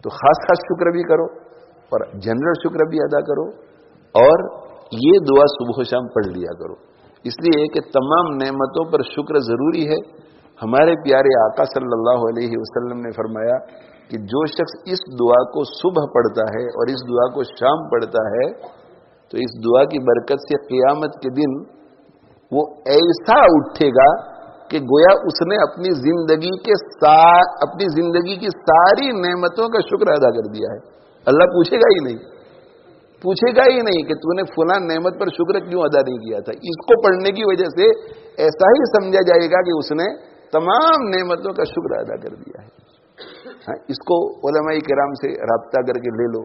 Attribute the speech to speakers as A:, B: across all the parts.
A: تو خاص خاص شکر بھی کرو اور جنرل شکر بھی ادا کرو، اور یہ دعا صبح و شام پڑھ لیا کرو، اس لیے کہ تمام نعمتوں پر شکر ضروری ہے۔ ہمارے پیارے آقا صلی اللہ علیہ وسلم نے فرمایا کہ جو شخص اس دعا کو صبح پڑھتا ہے اور اس دعا کو شام پڑھتا ہے تو اس دعا کی برکت سے قیامت کے دن وہ ایسا اٹھے گا کہ گویا اس نے اپنی زندگی کی ساری نعمتوں کا شکر ادا کر دیا ہے۔ اللہ پوچھے گا ہی نہیں کہ تو نے فلاں نعمت پر شکر کیوں ادا نہیں کیا تھا۔ اس کو پڑھنے کی وجہ سے ایسا ہی سمجھا جائے گا کہ اس نے تمام نعمتوں کا شکر ادا کر دیا ہے۔ اس کو علماء کرام سے رابطہ کر کے لے لو۔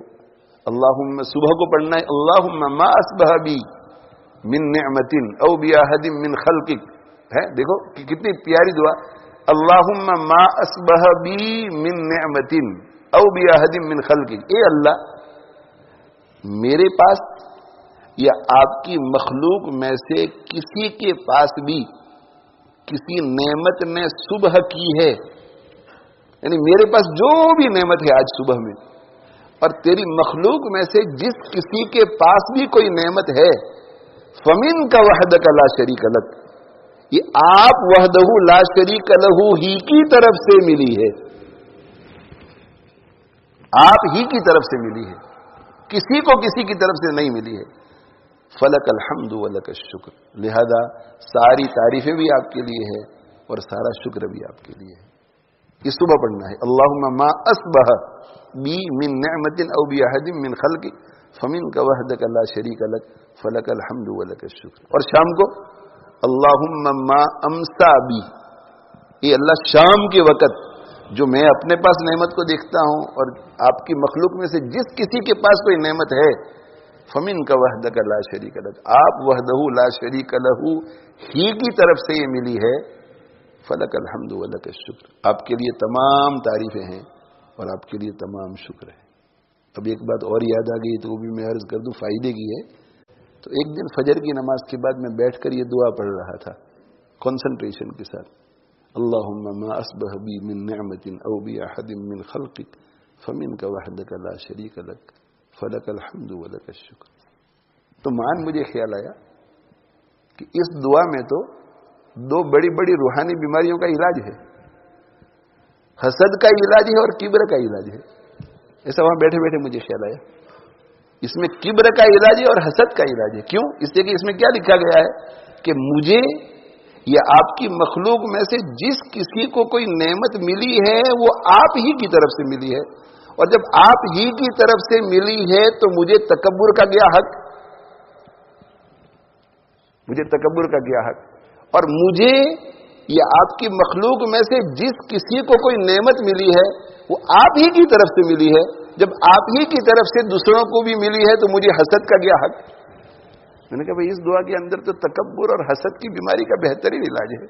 A: اللہم، صبح کو پڑھنا ہے، اللہم ما اصبح بی من نعمت او باحد من خلقک، ہے دیکھو کہ کتنی پیاری دعا، اللہم ما اصبح بی من نعمت او باحد من خلقک، اے اللہ میرے پاس یا آپ کی مخلوق میں سے کسی کے پاس بھی کسی نعمت نے صبح کی ہے، یعنی میرے پاس جو بھی نعمت ہے آج صبح میں، اور تیری مخلوق میں سے جس کسی کے پاس بھی کوئی نعمت ہے، فمن کا وحدک لا شریک لک، یہ آپ وحدہ لا شریک لہ ہی کی طرف سے ملی ہے، آپ ہی کی طرف سے ملی ہے، کسی کو کسی کی طرف سے نہیں ملی ہے۔ فلک الحمد ولک الشکر، لہذا ساری تعریفیں بھی آپ کے لیے ہے اور سارا شکر بھی آپ کے لیے ہے۔ یہ صبح پڑھنا ہے، اللہم ما اصبح بی من نعمت او باحد من خلقک فمنک وحدک لا شریک لک فلک الحمد ولک الشکر۔ اور شام کو اللہم ما امسا بی، یہ اللہ شام کے وقت جو میں اپنے پاس نعمت کو دیکھتا ہوں اور آپ کی مخلوق میں سے جس کسی کے پاس کوئی نعمت ہے، فمنک وحدک لا شریک لک، آپ وحدہ لا شریک لہ ہی کی طرف سے یہ ملی ہے، فلک الحمد ولک الشکر، آپ کے لیے تمام تعریفیں ہیں اور آپ کے لیے تمام شکر ہے۔ اب ایک بات اور یاد آ گئی تو وہ بھی میں عرض کر دوں، فائدے کی ہے۔ تو ایک دن فجر کی نماز کے بعد میں بیٹھ کر یہ دعا پڑھ رہا تھا کنسنٹریشن کے ساتھ، اللہم ما اصبح بی من نعمت او باحد من خلقک فمنک وحدک لا شریک لک فلک الحمد ولک الشکر۔ تو مجھے خیال آیا کہ اس دعا میں تو دو بڑی بڑی روحانی بیماریوں کا علاج ہے، حسد کا علاج ہے اور کبر کا علاج ہے۔ ایسا وہاں بیٹھے بیٹھے مجھے خیال آیا، اس میں کبر کا علاج ہے اور حسد کا علاج ہے۔ کیوں؟ اس لیے کہ اس میں کیا لکھا گیا ہے کہ مجھے یا آپ کی مخلوق میں سے جس کسی کو کوئی نعمت ملی ہے وہ آپ ہی کی طرف سے ملی ہے، اور جب آپ ہی کی طرف سے ملی ہے تو مجھے تکبر کا کیا حق، اور مجھے یا آپ کی مخلوق میں سے جس کسی کو کوئی نعمت ملی ہے وہ آپ ہی کی طرف سے ملی ہے، جب آپ ہی کی طرف سے دوسروں کو بھی ملی ہے تو مجھے حسد کا کیا حق۔ میں نے کہا بھائی اس دعا کے اندر تو تکبر اور حسد کی بیماری کا بہترین علاج ہے۔